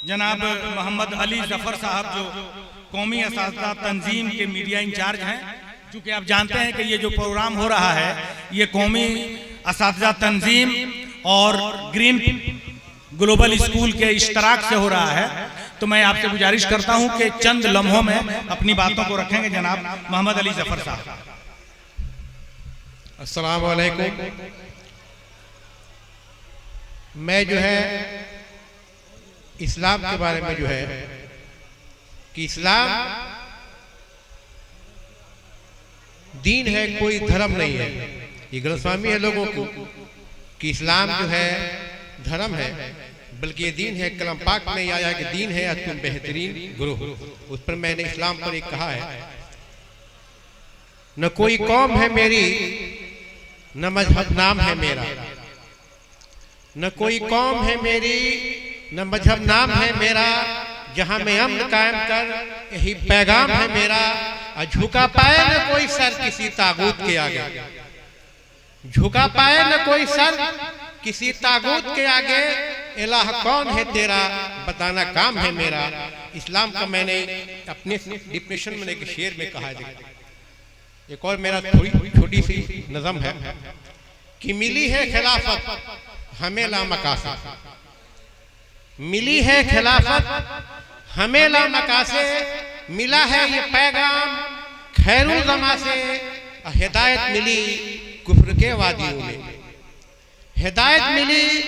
जनाब मोहम्मद अली जफर साहब जो कौमी असातिज़ा तंजीम के मीडिया इंचार्ज हैं। चूँकि आप जानते हैं कि ये जो प्रोग्राम हो रहा है ये कौमी असातिज़ा तंजीम और ग्रीन ग्लोबल स्कूल के इश्तराक से हो रहा है, तो मैं आपसे गुजारिश करता हूं कि चंद लम्हों में अपनी बातों को रखेंगे जनाब मोहम्मद अली जफर साहब। अस्सलाम वालेकुम। मैं जो है इस्लाम के बारे में जो है कि इस्लाम दीन है, कोई धर्म नहीं है। ये गलतफहमी है लोगों को कि इस्लाम जो है धर्म है, बल्कि ये दीन है। कलम पाक में आया कि दीन है तुम बेहतरीन गुरु। उस पर मैंने इस्लाम पर एक कहा है, न कोई कौम है मेरी न मजहब नाम है मेरा, न कोई कौम है मेरी न मजहब नाम है मेरा, जहां मैं अमन कायम कर यही पैगाम है मेरा। और झुका पाए न कोई सर किसी तागूत के आगे, झुका पाए न कोई सर किसी तागूत के आगे, इलाह कौन है तेरा बताना काम है मेरा। इस्लाम का मैंने अपने डिप्रेशन में एक शेर में कहा है। एक और मेरा थोड़ी छोटी सी नज़म है कि मिली है खिलाफत हमें लामकासे, मिली है खिलाफत हमें लामकासे, मिला है ये पैगाम खैरुल ज़मा से। हिदायत मिली कुफ्र के वादियों में, हिदायत मिली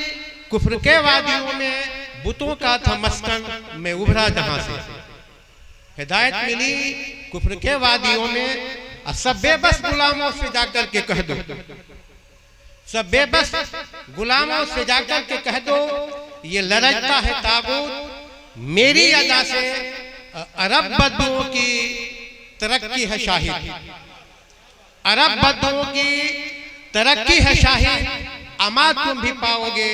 कुफ्र के वादियों में, बुतों का था मस्कन में उभरा जहां से। हिदायत मिली कुफ्र के वादियों में, सब बेबस गुलामों से जाकर के कह दो, सब बेबस गुलामों से जाकर के कह दो, ये लरजता है तागूत मेरी अदा से। अरब बद्दुओं की तरक्की है शाहिद, अरब बद्दुओं की तरक्की है शाहिद, अमा तुम भी पाओगे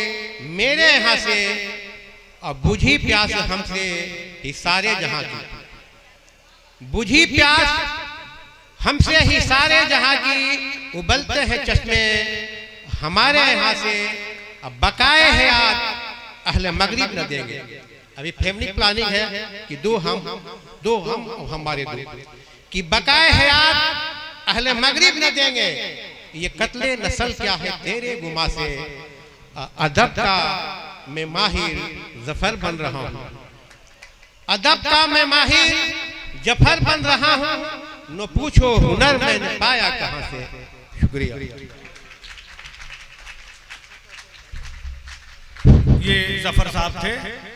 मेरे यहाँ से। अब बुझी प्यास हमसे ही सारे जहां की, बुझी प्यास हमसे ही सारे जहां की, उबलते हैं चश्मे हमारे यहाँ से। अब बकाए हयात अहले मगरिब न देंगे। अभी फैमिली प्लानिंग है कि दो हम और हमारे दो, कि बकाए हयात अहले मगरिब न देंगे। ये कत्ले नस्ल क्या है तेरे गुमा से, अदब का मैं माहिर जफर बन रहा हूँ, अदब का मैं माहिर जफर बन रहा हूँ। न पूछो हुनर मैंने पाया कहाँ से। शुक्रिया। ये जफर साहब थे।